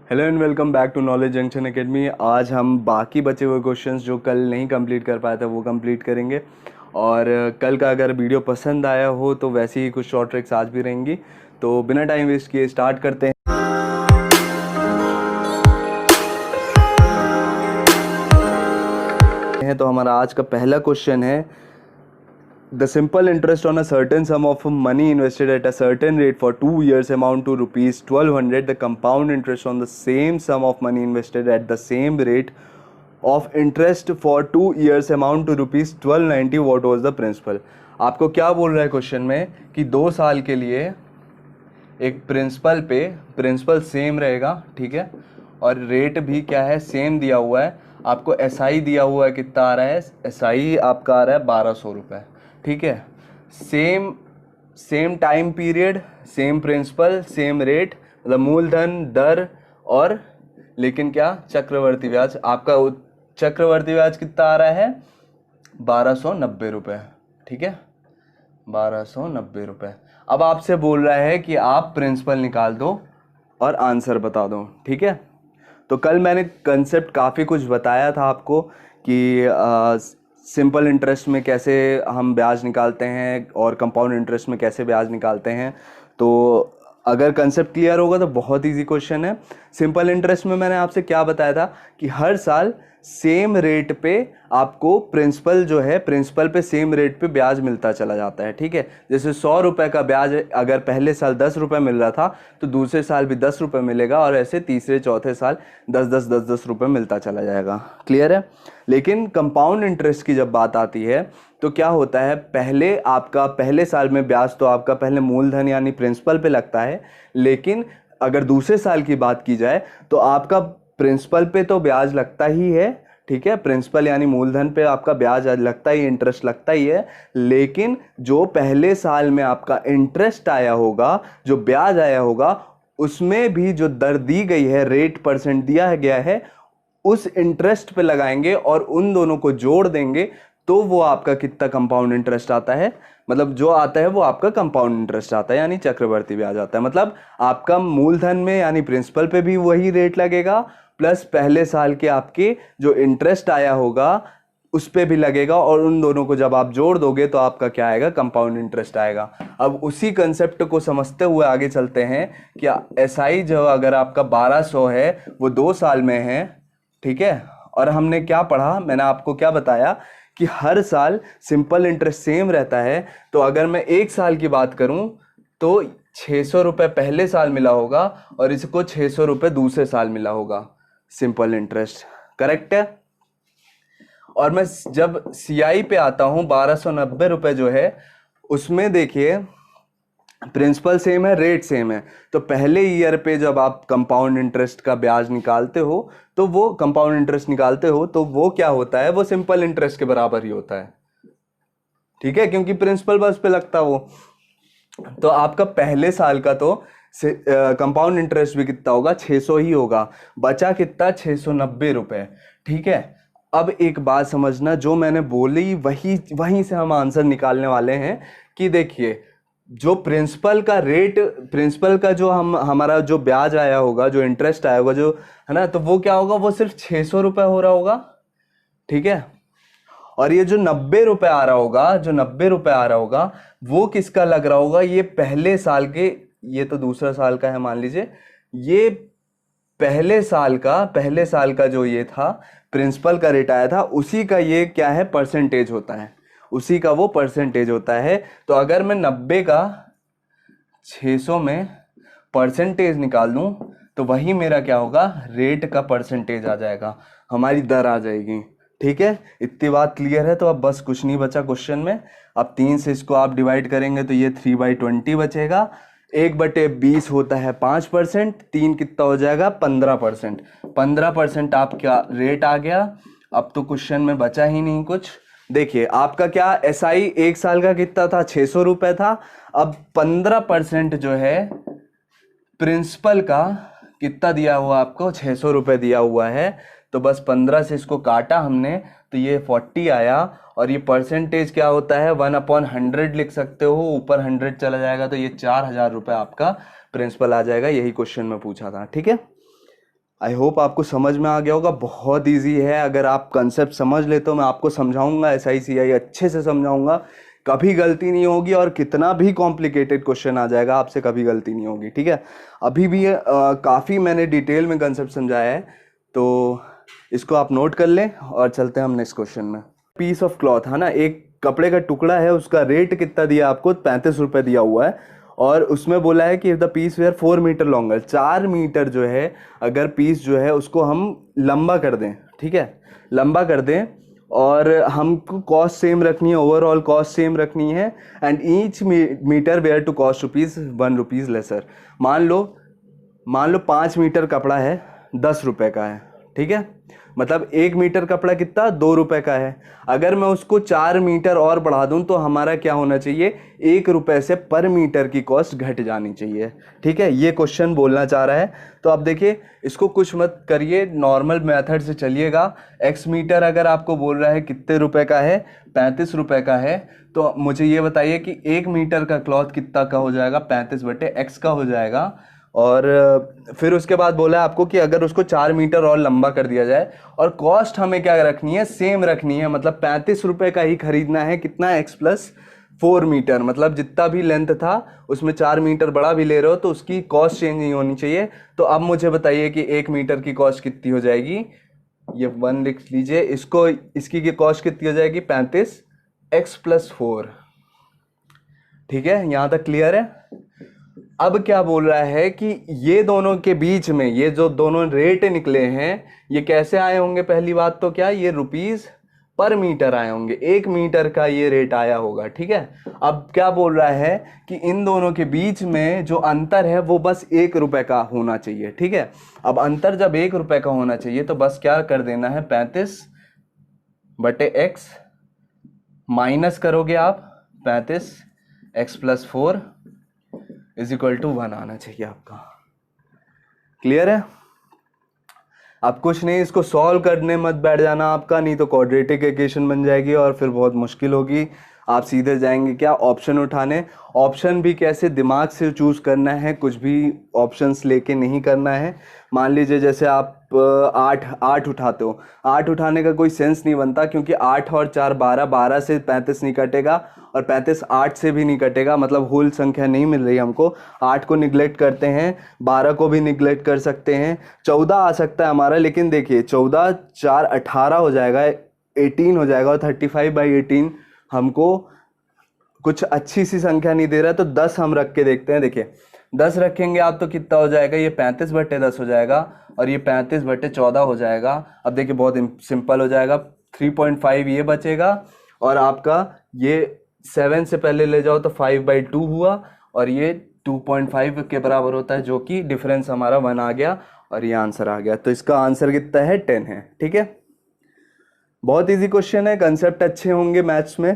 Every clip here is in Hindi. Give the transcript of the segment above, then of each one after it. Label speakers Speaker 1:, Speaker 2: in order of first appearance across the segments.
Speaker 1: Hello and welcome back to knowledge junction academy. आज हम बाकी बचे हुए क्वेश्चंस जो कल नहीं कंप्लीट कर पाए थे वो कंप्लीट करेंगे। और कल का अगर वीडियो पसंद आया हो तो वैसे ही कुछ शॉर्ट ट्रिक्स आज भी रहेंगी। तो बिना टाइम वेस्ट किए स्टार्ट करते हैं। तो हमारा आज का पहला क्वेश्चन है, The simple interest on a certain sum of money invested at a certain rate for 2 years amount to rupees 1200. The compound interest on the same sum of money invested at the same rate of interest for 2 years amount to rupees 1290. What was the principal? आपको क्या बोल रहा है क्वेश्चन में कि 2 साल के लिए एक प्रिंसिपल सेम रहेगा, ठीक है, और रेट भी क्या है, सेम दिया हुआ है। आपको एसआई दिया हुआ है, कितना आ रहा है, एसआई आपका आ रहा है 1200 रुपये, ठीक है। Same time period, same principle, same rate, मतलब मूलधन, दर और लेकिन क्या, चक्रवर्ती ब्याज। आपका चक्रवर्ती ब्याज कितना आ रहा है, 1290 रुपये, ठीक है, 1290 रुपये। अब आपसे बोल रहा है कि आप प्रिंसिपल निकाल दो और आंसर बता दो, ठीक है। तो कल मैंने कंसेप्ट काफ़ी कुछ बताया था आपको कि सिंपल इंटरेस्ट में कैसे हम ब्याज निकालते हैं और कंपाउंड इंटरेस्ट में कैसे ब्याज निकालते हैं। तो अगर कंसेप्ट क्लियर होगा तो बहुत इजी क्वेश्चन है। सिंपल इंटरेस्ट में मैंने आपसे क्या बताया था कि हर साल सेम रेट पे आपको प्रिंसिपल जो है, प्रिंसिपल पे सेम रेट पे ब्याज मिलता चला जाता है, ठीक है। जैसे 100 रुपये का ब्याज अगर पहले साल 10 रुपये मिल रहा था तो दूसरे साल भी 10 रुपये मिलेगा और ऐसे तीसरे चौथे साल 10 रुपये मिलता चला जाएगा। क्लियर है। लेकिन कंपाउंड इंटरेस्ट की जब बात आती है तो क्या होता है, पहले साल में ब्याज तो आपका पहले मूलधन यानी प्रिंसिपल पे लगता है, लेकिन अगर दूसरे साल की बात की जाए तो आपका प्रिंसिपल पे तो ब्याज लगता ही है, ठीक है, प्रिंसिपल यानी मूलधन पे आपका ब्याज लगता ही, इंटरेस्ट लगता ही है। लेकिन जो पहले साल में आपका इंटरेस्ट आया होगा, जो ब्याज आया होगा, उसमें भी जो दर दी गई है, रेट परसेंट दिया गया है, उस इंटरेस्ट पे लगाएंगे और उन दोनों को जोड़ देंगे तो वो आपका कितना कंपाउंड इंटरेस्ट आता है, मतलब जो आता है वो आपका कंपाउंड इंटरेस्ट आता है, यानी चक्रवर्ती ब्याज आता है। मतलब आपका मूलधन में यानी प्रिंसिपल पे भी वही रेट लगेगा, प्लस पहले साल के आपके जो इंटरेस्ट आया होगा उस पे भी लगेगा, और उन दोनों को जब आप जोड़ दोगे तो आपका क्या आएगा, कंपाउंड इंटरेस्ट आएगा। अब उसी कंसेप्ट को समझते हुए आगे चलते हैं कि एसआई जो अगर आपका 1200 है वो 2 साल में है, ठीक है। और हमने क्या पढ़ा, मैंने आपको क्या बताया कि हर साल सिंपल इंटरेस्ट सेम रहता है। तो अगर मैं 1 साल की बात करूं तो 600 रुपये पहले साल मिला होगा और इसको 600 रुपये दूसरे साल मिला होगा, सिंपल इंटरेस्ट, करेक्ट है। और मैं जब सीआई पे आता हूं 1290 रुपये जो है, उसमें देखिए प्रिंसिपल सेम है, रेट सेम है। तो पहले ईयर पे जब आप कंपाउंड इंटरेस्ट का ब्याज निकालते हो तो वो कंपाउंड इंटरेस्ट निकालते हो तो वो क्या होता है, वो सिंपल इंटरेस्ट के बराबर ही होता है, ठीक है, क्योंकि प्रिंसिपल बस पे लगता वो। तो आपका पहले साल का तो कंपाउंड इंटरेस्ट भी कितना होगा, 600 ही होगा। बचा कितना, 690 रुपये, ठीक है। अब एक बात समझना, जो मैंने बोली वहीं से हम आंसर निकालने वाले हैं कि देखिए, जो प्रिंसिपल का रेट, प्रिंसिपल का जो हमारा जो ब्याज आया होगा, जो इंटरेस्ट आया होगा, जो है ना, तो वो क्या होगा, वो सिर्फ 600 रुपये हो रहा होगा, ठीक है। और ये जो 90 रुपये आ रहा होगा, जो 90 रुपये आ रहा होगा, वो किसका लग रहा होगा, ये पहले साल के, ये तो दूसरा साल का है मान लीजिए, ये पहले साल का जो ये था प्रिंसिपल का रेट आया था, उसी का ये क्या है, परसेंटेज होता है, उसी का वो परसेंटेज होता है। तो अगर मैं 90 का 600 में परसेंटेज निकाल दूं तो वही मेरा क्या होगा, रेट का परसेंटेज आ जाएगा, हमारी दर आ जाएगी, ठीक है। इतनी बात क्लियर है। तो अब बस कुछ नहीं बचा क्वेश्चन में। अब 3 से इसको आप डिवाइड करेंगे तो ये 3/20 बचेगा। 1/20 होता है 5%, 3 कितना हो जाएगा, 15%। 15% आपका रेट आ गया। अब तो क्वेश्चन में बचा ही नहीं कुछ। देखिए आपका क्या, एसआई 1 साल का कितना था, 600 रुपये था। अब 15% जो है प्रिंसिपल का कितना दिया हुआ आपको, 600 रुपये दिया हुआ है। तो बस 15 से इसको काटा हमने तो ये 40 आया। और ये परसेंटेज क्या होता है, 1/100 लिख सकते हो, ऊपर 100 चला जाएगा तो ये 4000 रुपये आपका प्रिंसिपल आ जाएगा। यही क्वेश्चन में पूछा था, ठीक है। आई होप आपको समझ में आ गया होगा। बहुत इजी है, अगर आप कंसेप्ट समझ ले तो मैं आपको समझाऊंगा SICI अच्छे से समझाऊंगा, कभी गलती नहीं होगी, और कितना भी कॉम्प्लिकेटेड क्वेश्चन आ जाएगा आपसे कभी गलती नहीं होगी, ठीक है। अभी भी काफ़ी मैंने डिटेल में कंसेप्ट समझाया है, तो इसको आप नोट कर लें और चलते हैं हम नेक्स्ट क्वेश्चन में। पीस ऑफ क्लॉथ है ना, एक कपड़े का टुकड़ा है, उसका रेट कितना दिया आपको, 35 रुपये दिया हुआ है, और उसमें बोला है कि the piece where 4 metre longer, 4 metre जो है अगर पीस जो है उसको हम लंबा कर दें, ठीक है, लंबा कर दें, और हमको कॉस्ट सेम रखनी है, ओवरऑल कॉस्ट सेम रखनी है, and each metre where to cost ₹1 laser. मान लो 5 मीटर कपड़ा है, 10 रुपए का है, ठीक है, मतलब 1 मीटर कपड़ा कितना, 2 रुपए का है। अगर मैं उसको 4 मीटर और बढ़ा दूं तो हमारा क्या होना चाहिए, 1 रुपए से पर मीटर की कॉस्ट घट जानी चाहिए, ठीक है, ये क्वेश्चन बोलना चाह रहा है। तो आप देखिए, इसको कुछ मत करिए, नॉर्मल मेथड से चलिएगा। एक्स मीटर अगर आपको बोल रहा है कितने रुपए का है, 35 रुपए का है, तो मुझे ये बताइए कि 1 मीटर का क्लॉथ कितना का हो जाएगा, 35/x का हो जाएगा। और फिर उसके बाद बोला है आपको कि अगर उसको 4 मीटर और लंबा कर दिया जाए, और कॉस्ट हमें क्या रखनी है, सेम रखनी है, मतलब 35 रुपए का ही खरीदना है, कितना, x+4 मीटर, मतलब जितना भी लेंथ था उसमें 4 मीटर बड़ा भी ले रहे हो तो उसकी कॉस्ट चेंज नहीं होनी चाहिए। तो अब मुझे बताइए कि 1 मीटर की कॉस्ट कितनी हो जाएगी, ये 1 लिख लीजिए, इसको, इसकी की कॉस्ट कितनी हो जाएगी, 35x+4, ठीक है, यहां तक क्लियर है। अब क्या बोल रहा है कि ये दोनों के बीच में ये जो दोनों रेट निकले हैं ये कैसे आए होंगे, पहली बात तो क्या, ये रुपीस पर मीटर आए होंगे, 1 मीटर का ये रेट आया होगा, ठीक है। अब क्या बोल रहा है कि इन दोनों के बीच में जो अंतर है वो बस 1 रुपए का होना चाहिए, ठीक है। अब अंतर जब 1 रुपए का होना चाहिए तो बस क्या कर देना है, 35/x माइनस करोगे आप 35x+4 =1 आना चाहिए आपका। क्लियर है। अब कुछ नहीं, इसको सॉल्व करने मत बैठ जाना आपका, नहीं तो क्वाड्रेटिक इक्वेशन बन जाएगी और फिर बहुत मुश्किल होगी। आप सीधे जाएंगे क्या, ऑप्शन उठाने। ऑप्शन भी कैसे, दिमाग से चूज करना है, कुछ भी ऑप्शंस लेके नहीं करना है। मान लीजिए जैसे आप 8 उठाते हो, 8 उठाने का कोई सेंस नहीं बनता, क्योंकि 8 और 4 12, 12 से 35 नहीं कटेगा, और 35 8 से भी नहीं कटेगा, मतलब होल संख्या नहीं मिल रही हमको। 8 को निगलेक्ट करते हैं, 12 को भी निगलेक्ट कर सकते हैं, 14 आ सकता है हमारा, लेकिन देखिए 14 4 18 हो जाएगा, 18 हो जाएगा, और 35/18 हमको कुछ अच्छी सी संख्या नहीं दे रहा है, तो 10 हम रख के देखते हैं। देखिए 10 रखेंगे आप तो कितना हो जाएगा, ये 35/10 हो जाएगा, और ये 35/14 हो जाएगा। अब देखिए बहुत सिंपल हो जाएगा, 3.5 ये बचेगा, और आपका ये 7 से पहले ले जाओ तो 5/2 हुआ, और ये 2.5 के बराबर होता है, जो कि डिफरेंस हमारा 1 आ गया, और ये आंसर आ गया। तो इसका आंसर कितना है, 10 है, ठीक है। बहुत इजी क्वेश्चन है, कंसेप्ट अच्छे होंगे मैथ्स में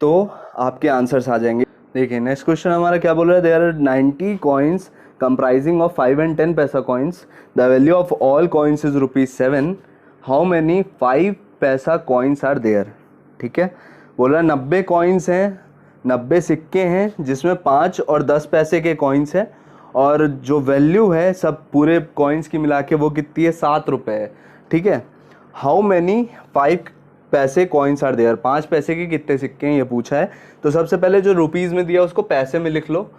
Speaker 1: तो आपके आंसर्स आ जाएंगे। देखिए नेक्स्ट क्वेश्चन हमारा क्या बोल रहा है, there are 90 coins comprising of 5 and 10 पैसा coins, the value of all coins is ₹7, how many 5 पैसा कॉइन्स आर देयर, ठीक है। बोल रहा है 90 कॉइन्स हैं, 90 सिक्के हैं, जिसमें 5 और 10 पैसे के कॉइन्स हैं, और जो वैल्यू है सब पूरे कॉइन्स की मिला के वो कितनी है, ₹7 है, ठीक है। हाउ मैनी 5 पैसे कॉइन्स आर देयर, 5 पैसे के कितने सिक्के हैं ये पूछा है। तो सबसे पहले जो रुपीज़ में दिया उसको पैसे में लिख लो,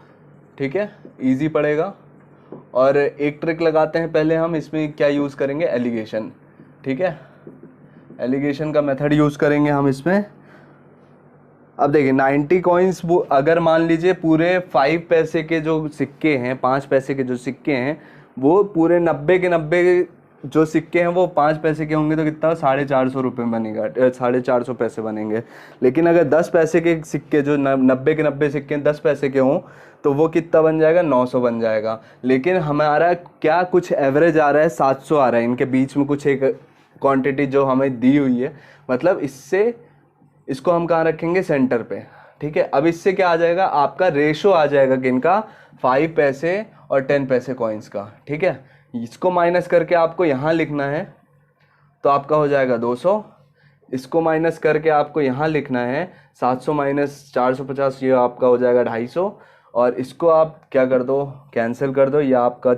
Speaker 1: ठीक है, इजी पड़ेगा। और एक ट्रिक लगाते हैं पहले हम, इसमें क्या यूज़ करेंगे, एलिगेशन, ठीक है, एलिगेशन का मेथड यूज़ करेंगे हम इसमें। अब देखिए 90 कॉइन्स, अगर मान लीजिए पूरे 5 पैसे के जो सिक्के हैं, 5 पैसे के जो सिक्के हैं, वो पूरे 90 के 90 जो सिक्के हैं वो 5 पैसे के होंगे, तो कितना, ₹450 बनेगा, 450 पैसे बनेंगे। लेकिन अगर 10 पैसे के सिक्के, जो 90 के 90 सिक्के 10 पैसे के हों, तो वो कितना बन जाएगा, 900 बन जाएगा। लेकिन हमारा क्या कुछ एवरेज आ रहा है, 700 आ रहा है, इनके बीच में कुछ एक क्वांटिटी जो हमें दी हुई है, मतलब इसको हम कहाँ रखेंगे, सेंटर पे, ठीक है। अब इससे क्या आ जाएगा, आपका रेशो आ जाएगा किनका, 5 पैसे और 10 पैसे कॉइन्स का, ठीक है। इसको माइनस करके आपको यहाँ लिखना है, तो आपका हो जाएगा 200। इसको माइनस करके आपको यहाँ लिखना है, 700 - 450, ये आपका हो जाएगा 250। और इसको आप क्या कर दो, कैंसिल कर दो, या आपका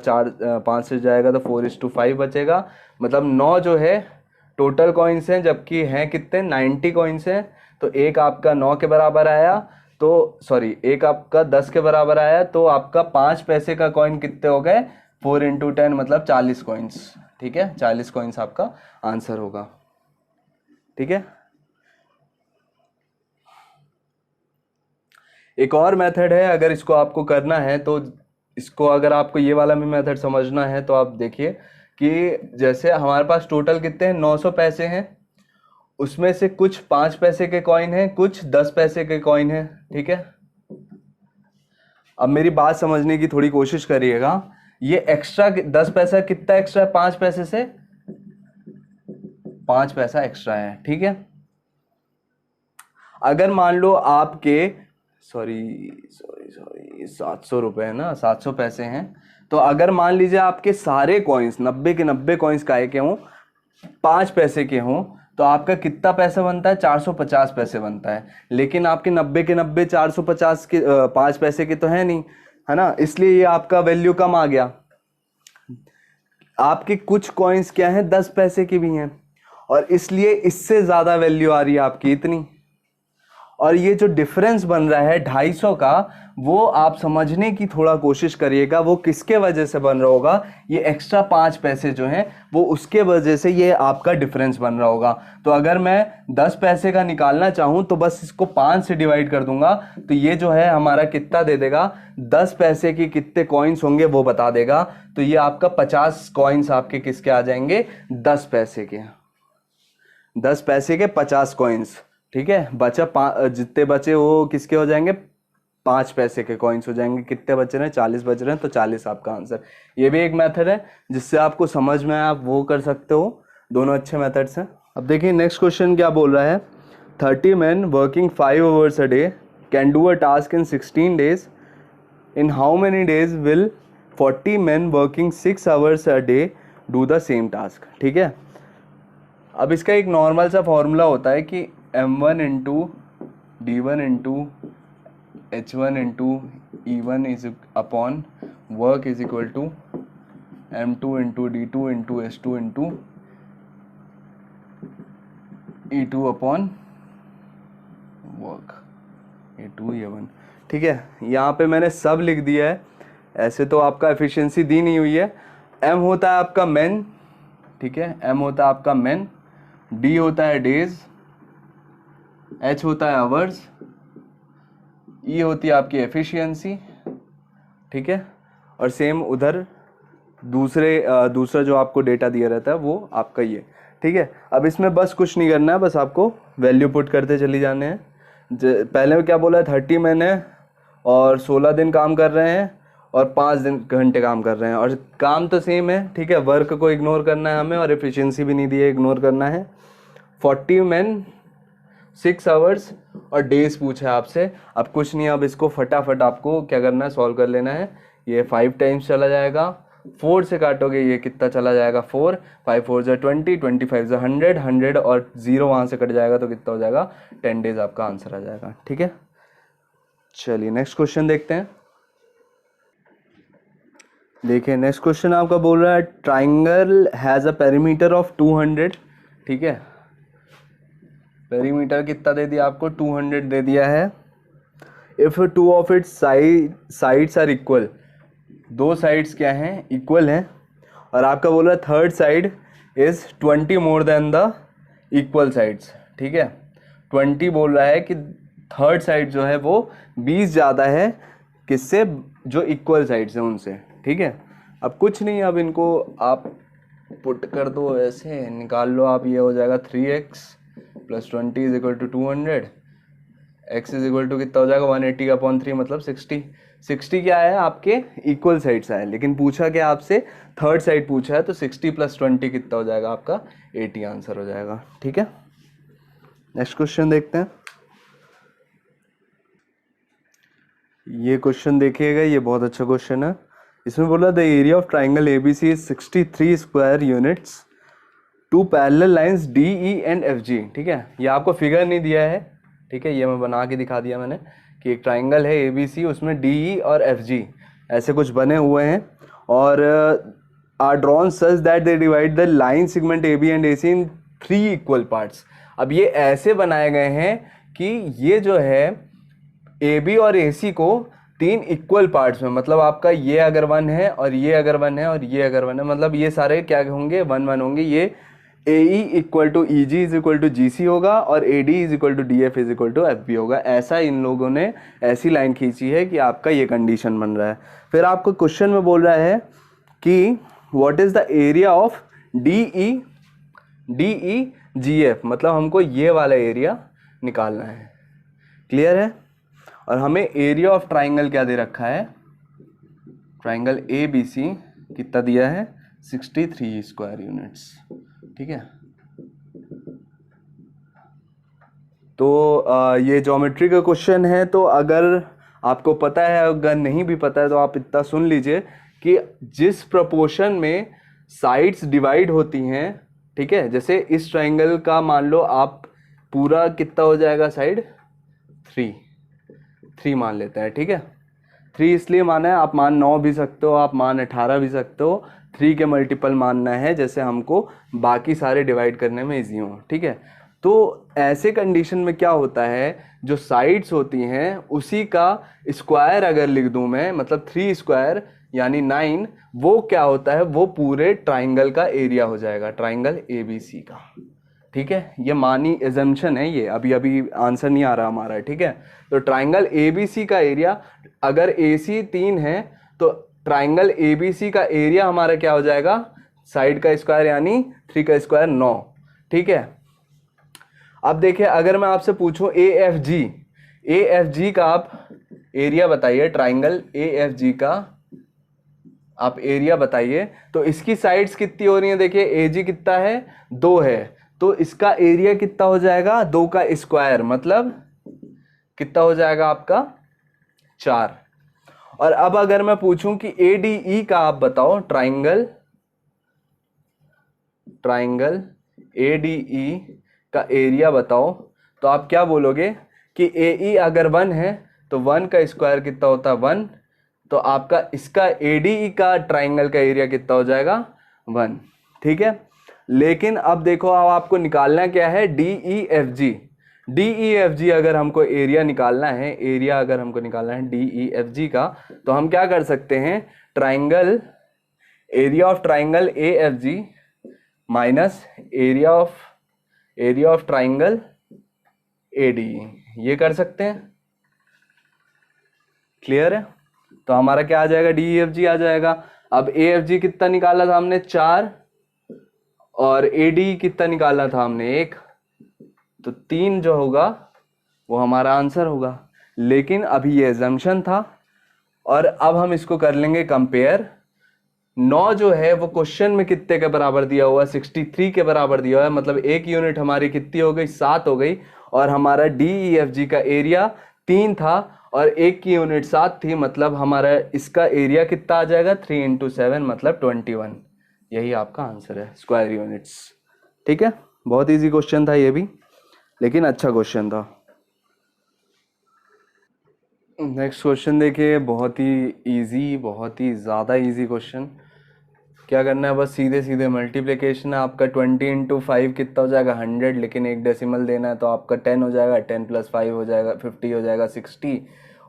Speaker 1: 5 से जाएगा तो 4:5 बचेगा। मतलब 9 जो है टोटल कॉइन्स हैं, जबकि हैं कितने 90 कॉइन्स हैं। तो एक आपका 9 के बराबर आया, तो सॉरी एक आपका 10 के बराबर आया, तो आपका 5 पैसे का कॉइन कितने हो गए 4 × 10 मतलब 40 कॉइन्स। ठीक है, 40 कॉइन्स आपका आंसर होगा। ठीक है, एक और मेथड है, अगर इसको आपको करना है तो इसको, अगर आपको ये वाला भी मेथड समझना है तो आप देखिए कि जैसे हमारे पास टोटल कितने हैं 900 पैसे हैं, उसमें से कुछ 5 पैसे के कॉइन हैं, कुछ 10 पैसे के कॉइन हैं। ठीक है, अब मेरी बात समझने की थोड़ी कोशिश करिएगा। ये एक्स्ट्रा 10 पैसा कितना एक्स्ट्रा है 5 पैसे से, 5 पैसा एक्स्ट्रा है। ठीक है, अगर मान लो आपके सॉरी 700 रुपये है ना, 700 पैसे हैं, तो अगर मान लीजिए आपके सारे कॉइन्स 90 के 90 कॉइन्स काहे के हों, 5 पैसे के हों, तो आपका कितना पैसा बनता है 450 पैसे बनता है। लेकिन आपके 90 के 90 450 के 5 पैसे के तो है नहीं, है ना, इसलिए ये आपका वैल्यू कम आ गया। आपके कुछ कॉइन्स क्या हैं 10 पैसे की भी हैं, और इसलिए इससे ज्यादा वैल्यू आ रही है आपकी इतनी। और ये जो डिफरेंस बन रहा है 250 का, वो आप समझने की थोड़ा कोशिश करिएगा, वो किसके वजह से बन रहा होगा। ये एक्स्ट्रा 5 पैसे जो हैं वो उसके वजह से ये आपका डिफरेंस बन रहा होगा। तो अगर मैं 10 पैसे का निकालना चाहूँ तो बस इसको 5 से डिवाइड कर दूंगा, तो ये जो है हमारा कितना दे देगा, 10 पैसे की कितने कॉइन्स होंगे वो बता देगा। तो ये आपका 50 कॉइन्स आपके किसके आ जाएंगे 10 पैसे के, 10 पैसे के 50 कॉइन्स। ठीक है, बचा जितने बचे वो किसके हो जाएंगे 5 पैसे के कॉइन्स हो जाएंगे। कितने बच रहे हैं 40 बच रहे हैं, तो 40 आपका आंसर। ये भी एक मेथड है जिससे आपको समझ में आए, आप वो कर सकते हो, दोनों अच्छे मेथड्स हैं। अब देखिए नेक्स्ट क्वेश्चन क्या बोल रहा है, 30 men working 5 hours a day can do a task in 16 days, in how many days will 40 men working 6 hours a day do the same task. ठीक है, अब इसका एक नॉर्मल सा फॉर्मूला होता है कि m1 into d1 into h1 into e1 is upon work is equal to m2 into d2 into h2 into e2 upon work e2 e1। ठीक है, यहाँ पे मैंने सब लिख दिया है, ऐसे तो आपका एफिशिएंसी दी नहीं हुई है। m होता है आपका मैन, ठीक है, m होता है आपका मैन, d होता है डेज, h होता है आवर्स, e होती है आपकी एफिशिएंसी। ठीक है, और सेम उधर दूसरा जो आपको डेटा दिया रहता है वो आपका ये। ठीक है, अब इसमें बस कुछ नहीं करना है, बस आपको वैल्यू पुट करते चली जाने हैं। पहले क्या बोला है 30 महीने और 16 दिन काम कर रहे हैं और 5 घंटे काम कर रहे हैं, और काम तो सेम है। ठीक है, वर्क को इग्नोर करना है हमें और एफिशिएंसी भी नहीं दी है, इग्नोर करना है। 40 men 6 hours और डेज पूछा है आपसे। अब कुछ नहीं, अब इसको फटाफट आपको क्या करना है सॉल्व कर लेना है। ये 5 टाइम्स चला जाएगा, 4 से काटोगे ये कितना चला जाएगा 4, 5 4 जा 20, 25 जा 100, 100 और 0 वहाँ से कट जाएगा तो कितना हो जाएगा 10 डेज आपका आंसर आ जाएगा। ठीक है, चलिए नेक्स्ट क्वेश्चन देखते हैं। देखिए नेक्स्ट क्वेश्चन आपका बोल रहा है triangle has a perimeter of 200। ठीक है, पेरीमीटर कितना दे दिया आपको 200 दे दिया है। If 2 of its sides are equal, 2 sides क्या हैं इक्वल हैं, और आपका बोल रहा है third side is 20 more than the equal sides. ठीक है, 20 बोल रहा है कि थर्ड साइड जो है वो 20 ज़्यादा है किससे, जो इक्वल साइड्स हैं उनसे। ठीक है, अब कुछ नहीं, अब इनको आप पुट कर दो, ऐसे निकाल लो आप, ये हो जाएगा 3x plus 20 is equal to 200, x is equal to कितना हो जाएगा 180 का अपॉन 3 मतलब 60। 60 क्या है आपके इक्वल साइड्स है, लेकिन पूछा क्या आपसे थर्ड साइड पूछा है, तो 60 प्लस 20 कितना हो जाएगा आपका 80 आंसर हो जाएगा। ठीक है, नेक्स्ट क्वेश्चन देखते हैं। ये क्वेश्चन देखिएगा, ये बहुत अच्छा क्वेश्चन है। इसमें बोला the area of triangle ABC is 63 square units to parallel lines D E and F G. ठीक है, ये आपको फिगर नहीं दिया है, ठीक है, ये मैं बना के दिखा दिया मैंने कि एक ट्राइंगल है ABC, उसमें DE और FG ऐसे कुछ बने हुए हैं, और are drawn such that they divide the line segment AB and AC in 3 equal parts. अब ये ऐसे बनाए गए हैं कि ये जो है AB और AC को 3 इक्वल पार्ट्स में, मतलब आपका ये अगर 1 है और ये अगर 1 है और ये अगर 1 है, मतलब ये सारे क्या होंगे, 1 1 होंगे। ये AE equal to EG is equal to GC होगा और AD is equal to DF is equal to FB होगा। ऐसा इन लोगों ने ऐसी लाइन खींची है कि आपका ये कंडीशन बन रहा है। फिर आपको क्वेश्चन में बोल रहा है कि what is the area of DEGF, मतलब हमको ये वाला एरिया निकालना है। क्लियर है? और हमें एरिया ऑफ ट्राइंगल क्या दे रखा है, ट्राइंगल ABC कितना दिया है, 63 स्क्वायर यूनिट्स। ठीक है, तो ये ज्योमेट्री का क्वेश्चन है। तो अगर आपको पता है, अगर नहीं भी पता है तो आप इतना सुन लीजिए कि जिस प्रोपोर्शन में साइड्स डिवाइड होती हैं, ठीक है, जैसे इस ट्राइंगल का मान लो आप पूरा कितना हो जाएगा साइड, 3 मान लेते हैं। ठीक है, 3 इसलिए माना है, आप मान 9 भी सकते हो, आप मान 18 भी सकते हो, 3 के मल्टीपल मानना है जैसे हमको बाकी सारे डिवाइड करने में इजी हो। ठीक है, तो ऐसे कंडीशन में क्या होता है, जो साइड्स होती हैं उसी का स्क्वायर अगर लिख दूं मैं, मतलब 3 स्क्वायर यानी 9, वो क्या होता है, वो पूरे ट्राइंगल का एरिया हो जाएगा, ट्राइंगल ABC का। ठीक है, ये मानी एजम्पशन है, ये अभी आंसर नहीं आ रहा हमारा। ठीक है, तो ट्राइंगल ABC का एरिया, अगर AC 3 है तो ट्राइंगल ABC का एरिया हमारा क्या हो जाएगा, साइड का स्क्वायर यानी 3 का स्क्वायर 9। ठीक है, अब देखिए अगर मैं आपसे पूछूं AFG का आप एरिया बताइए, ट्राइंगल AFG का आप एरिया बताइए, तो इसकी साइड्स कितनी हो रही हैं, देखिए AG कितना है, 2 है, तो इसका एरिया कितना हो जाएगा, 2 का स्क्वायर, मतलब कितना हो जाएगा आपका 4। और अब अगर मैं पूछूं कि ADE का आप बताओ, ट्राइंगल ADE का एरिया बताओ, तो आप क्या बोलोगे कि AE अगर 1 है तो 1 का स्क्वायर कितना होता है, 1, तो आपका इसका ADE का ट्राइंगल का एरिया कितना हो जाएगा, 1। ठीक है, लेकिन अब देखो, अब आपको निकालना क्या है, DEFG अगर हमको एरिया निकालना है, DEFG का, तो हम क्या कर सकते हैं, triangle area of triangle AFG minus area of triangle ADE, ये कर सकते हैं। क्लियर है? तो हमारा क्या आ जाएगा, DEFG आ जाएगा। अब AFG कितना निकाला था हमने, 4, और ADE कितना निकाला था हमने, 1, तो 3 जो होगा वो हमारा आंसर होगा। लेकिन अभी ये एजम्पशन था, और अब हम इसको कर लेंगे कंपेयर। 9 जो है वो क्वेश्चन में कितने के बराबर दिया हुआ है, 63 के बराबर दिया हुआ है, मतलब एक यूनिट हमारी कितनी हो गई, 7 हो गई, और हमारा DEFG का एरिया 3 था और एक की यूनिट 7 थी, मतलब हमारा इसका एरिया कितना आ जाएगा, 3 × 7 मतलब 21। यही आपका आंसर है, स्क्वायर यूनिट्स। ठीक है, बहुत इजी क्वेश्चन था ये भी, लेकिन अच्छा क्वेश्चन था। नेक्स्ट क्वेश्चन देखिए, बहुत ही इजी, बहुत ही ज़्यादा इजी क्वेश्चन। क्या करना है, बस सीधे सीधे मल्टीप्लिकेशन है आपका। 20 × 5 कितना हो जाएगा, 100, लेकिन एक डेसिमल देना है तो आपका 10 हो जाएगा, 10 + 5 हो जाएगा 50, हो जाएगा 60,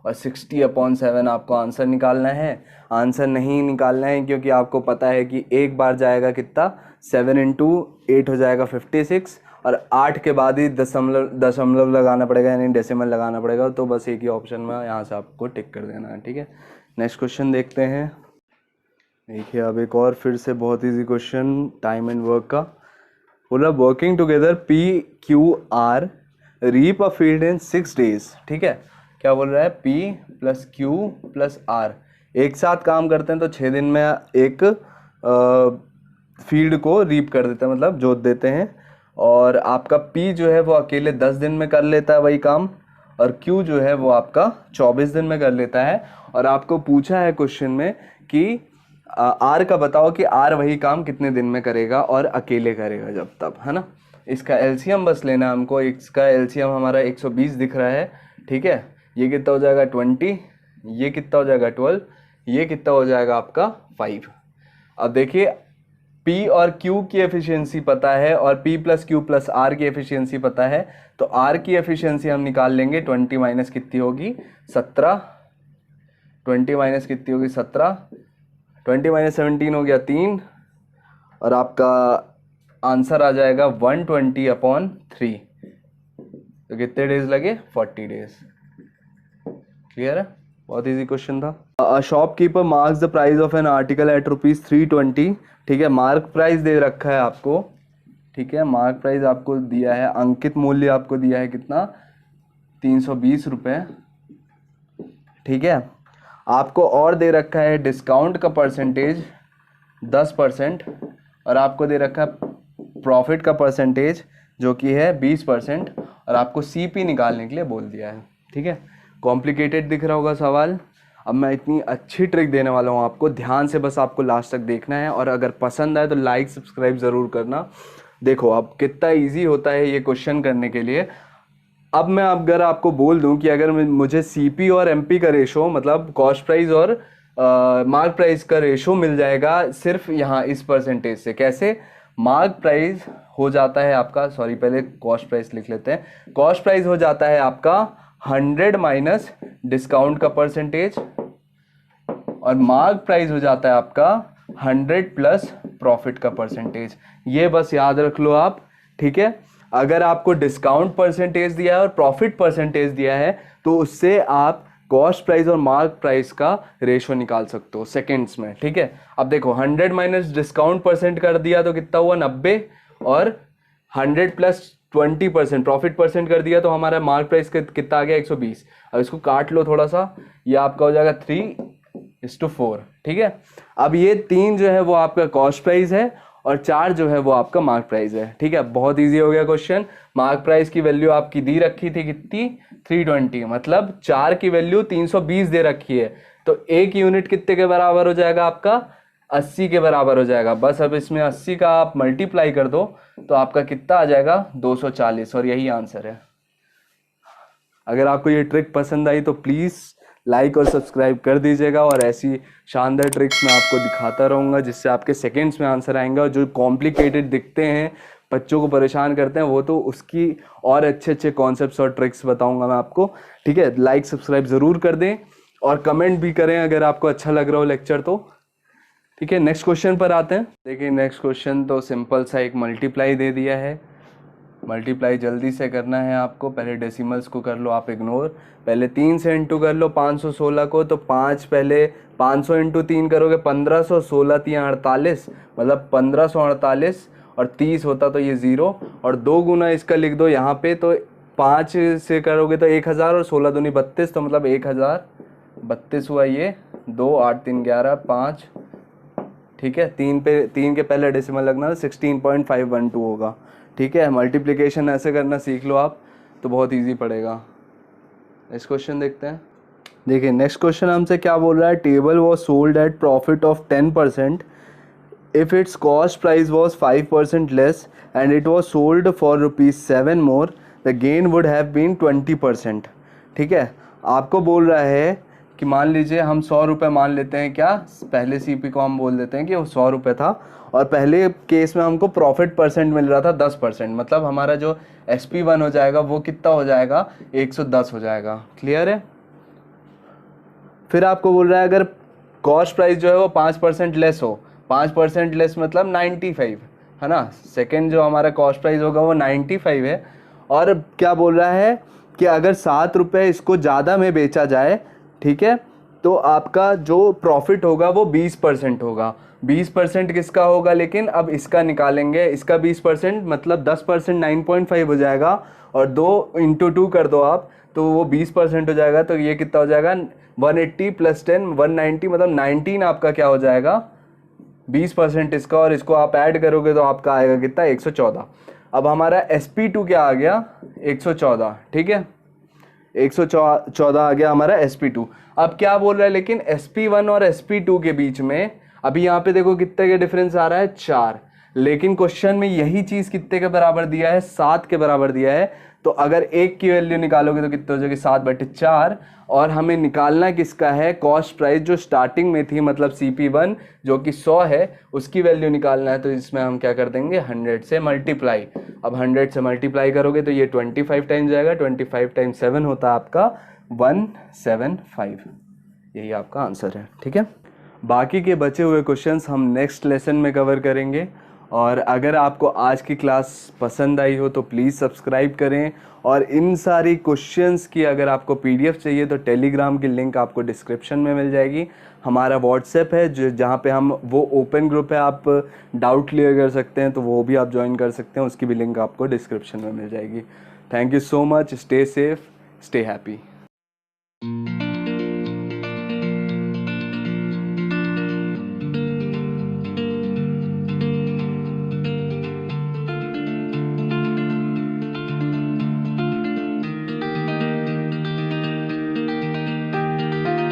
Speaker 1: और 60/7 आपको आंसर निकालना है। आंसर नहीं निकालना है क्योंकि आपको पता है कि एक बार जाएगा कितना, 7 × 8 हो जाएगा 56, और 8 के बाद ही दशमलव लगाना पड़ेगा, यानी डेसिमल लगाना पड़ेगा। तो बस एक ही ऑप्शन में यहाँ से आपको टिक कर देना है। ठीक है, नेक्स्ट क्वेश्चन देखते हैं। देखिए अब एक और फिर से बहुत easy question, time and work का। बोला working together PQR reap a field in 6 days। ठीक है, क्या बोल रहा है, P + Q + R एक साथ काम करते हैं तो 6 दिन में एक फील्ड को रीप कर देते हैं, मतलब जोत देते हैं। और आपका P जो है वो अकेले 10 दिन में कर लेता है वही काम, और Q जो है वो आपका 24 दिन में कर लेता है। और आपको पूछा है क्वेश्चन में कि R का बताओ कि R वही काम कितने दिन में करेगा और अकेले करेगा जब तब, है ना। इसका एलसीएम बस लेना हमको, इसका एलसीएम हमारा 120 दिख रहा है। ठीक है, ये कितना हो जाएगा 20, ये कितना हो जाएगा 12, ये कितना हो जाएगा आपका 5। अब देखिए P और Q की एफिशिएंसी पता है और P plus Q plus R की एफिशिएंसी पता है, तो R की एफिशिएंसी हम निकाल लेंगे। 20 माइनस कितनी होगी 17, 20 माइनस कितनी होगी 17, 20 माइनस 17 हो गया 3, और आपका आंसर आ जाएगा 120/3। तो कितने डेज लगे 40 डेज। क्लियर है, बहुत इजी क्वेश्चन था। A shopkeeper marks the price of an article eight ₹320। ठीक है, मार्क प्राइस दे रखा है आपको। ठीक है, मार्क प्राइस आपको दिया है, अंकित मूल्य आपको दिया है कितना 320 रुपये। ठीक है, आपको और दे रखा है डिस्काउंट का परसेंटेज 10%, और आपको दे रखा है प्रॉफिट का परसेंटेज जो कि है 20%, और आपको सीपी निकालने के लिए बोल दिया है। ठीक है, कॉम्प्लिकेटेड दिख रहा होगा सवाल। अब मैं इतनी अच्छी ट्रिक देने वाला हूँ आपको, ध्यान से बस आपको लास्ट तक देखना है, और अगर पसंद आए तो लाइक सब्सक्राइब ज़रूर करना। देखो अब कितना इजी होता है ये क्वेश्चन करने के लिए। अब मैं अगर आपको बोल दूं कि अगर मुझे सीपी और एमपी का रेशो, मतलब कॉस्ट प्राइस और मार्क प्राइस का रेशो मिल जाएगा सिर्फ यहाँ इस परसेंटेज से। कैसे? मार्क प्राइस हो जाता है आपका, सॉरी पहले कॉस्ट प्राइस लिख लेते हैं। कॉस्ट प्राइस हो जाता है आपका 100 माइनस डिस्काउंट का परसेंटेज, और मार्क प्राइस हो जाता है आपका 100 प्लस प्रॉफिट का परसेंटेज। ये बस याद रख लो आप। ठीक है, अगर आपको डिस्काउंट परसेंटेज दिया है और प्रॉफिट परसेंटेज दिया है तो उससे आप कॉस्ट प्राइस और मार्क प्राइस का रेशो निकाल सकते हो सेकेंड्स में। ठीक है, अब देखो 100 माइनस डिस्काउंट परसेंट कर दिया तो कितना हुआ 90, और 100 प्लस 20% प्रॉफिट परसेंट कर दिया तो हमारा मार्क प्राइस कितना आ गया 120। अब इसको काट लो थोड़ा सा, ये आपका हो जाएगा 3:4। ठीक है, अब ये 3 जो है वो आपका कॉस्ट प्राइस है और 4 जो है वो आपका मार्क प्राइस है। ठीक है, बहुत इजी हो गया क्वेश्चन। मार्क प्राइस की वैल्यू आपकी दी रखी थी कितनी 320, मतलब 4 की वैल्यू 320 दे रखी है, तो 1 यूनिट कितने के बराबर हो जाएगा आपका 80 के बराबर हो जाएगा। बस अब इसमें 80 का आप मल्टीप्लाई कर दो तो आपका कितना आ जाएगा 240, और यही आंसर है। अगर आपको ये ट्रिक पसंद आई तो प्लीज़ लाइक और सब्सक्राइब कर दीजिएगा, और ऐसी शानदार ट्रिक्स मैं आपको दिखाता रहूँगा जिससे आपके सेकंड्स में आंसर आएंगे। और जो कॉम्प्लिकेटेड दिखते हैं, बच्चों को परेशान करते हैं, वो तो उसकी और अच्छे अच्छे कॉन्सेप्ट्स और ट्रिक्स बताऊँगा मैं आपको। ठीक है, लाइक सब्सक्राइब ज़रूर कर दें और कमेंट भी करें अगर आपको अच्छा लग रहा हो लेक्चर तो। ठीक है, नेक्स्ट क्वेश्चन पर आते हैं। देखिए नेक्स्ट क्वेश्चन तो सिंपल सा एक मल्टीप्लाई दे दिया है। मल्टीप्लाई जल्दी से करना है आपको, पहले डेसिमल्स को कर लो आप इग्नोर, पहले 3 से इंटू कर लो 516 को, तो 5 पहले 500 इंटू 3 करोगे 1516, 3 48, मतलब 1548, और 30 होता तो ये 0, और 2 गुना इसका लिख दो यहाँ पे, तो 5 से करोगे तो 1000, और 16 दूनी 32, तो मतलब 1032 हुआ ये। 2 8 3 11 5। ठीक है, 3 के पहले डेसिमल लगना 16.512 होगा। ठीक है, मल्टीप्लिकेशन ऐसे करना सीख लो आप तो बहुत इजी पड़ेगा। नेक्स्ट क्वेश्चन देखते हैं। देखिए नेक्स्ट क्वेश्चन हमसे क्या बोल रहा है, table was sold at profit of 10% if it's cost price was 5% less and it was sold for ₹7 more, the gain would have been 20%। ठीक है, आपको बोल रहा है कि मान लीजिए हम 100 रुपये मान लेते हैं, क्या पहले सीपी को हम बोल देते हैं कि वो 100 रुपये था, और पहले केस में हमको प्रॉफिट परसेंट मिल रहा था 10%, मतलब हमारा जो SP1 हो जाएगा वो कितना हो जाएगा 110 हो जाएगा। क्लियर है? फिर आपको बोल रहा है अगर कॉस्ट प्राइस जो है वो 5% लेस हो, 5% लेस मतलब 95 है ना, सेकेंड जो हमारा कॉस्ट प्राइस होगा वो 95 है, और क्या बोल रहा है कि अगर 7 रुपये इसको ज़्यादा में बेचा जाए, ठीक है, तो आपका जो प्रॉफिट होगा वो 20% होगा। 20% किसका होगा, लेकिन अब इसका निकालेंगे, इसका 20% मतलब 10% 9.5 हो जाएगा, और 2 × 2 कर दो आप तो वो 20% हो जाएगा, तो ये कितना हो जाएगा 180 + 10 190, मतलब 19 आपका क्या हो जाएगा 20% इसका, और इसको आप ऐड करोगे तो आपका आएगा कितना 114। अब हमारा SP2 क्या आ गया 114। ठीक है, 114 आ गया हमारा SP2। अब क्या बोल रहा है, लेकिन SP1 और SP2 के बीच में अभी यहाँ पे देखो कितने का डिफरेंस आ रहा है 4, लेकिन क्वेश्चन में यही चीज़ कितने के बराबर दिया है 7 के बराबर दिया है, तो अगर एक की वैल्यू निकालोगे तो कितने हो जाएगी 7/4, और हमें निकालना किसका है, कॉस्ट प्राइस जो स्टार्टिंग में थी, मतलब CP1 जो कि 100 है उसकी वैल्यू निकालना है। तो इसमें हम क्या कर देंगे 100 से मल्टीप्लाई। अब 100 से मल्टीप्लाई करोगे तो ये 25 टाइम्स जाएगा, 25 टाइम्स 7 होता है आपका 175। यही आपका आंसर है, ठीक है। बाकी के बचे हुए क्वेश्चंस हम नेक्स्ट लेसन में कवर करेंगे। और अगर आपको आज की क्लास पसंद आई हो तो प्लीज़ सब्सक्राइब करें, और इन सारी क्वेश्चंस की अगर आपको PDF चाहिए तो टेलीग्राम की लिंक आपको डिस्क्रिप्शन में मिल जाएगी। हमारा व्हाट्सएप है जो जहाँ पे हम वो ओपन ग्रुप है, आप डाउट क्लियर कर सकते हैं, तो वो भी आप ज्वाइन कर सकते हैं, उसकी भी लिंक आपको डिस्क्रिप्शन में मिल जाएगी। Thank you so much, stay safe, stay happy.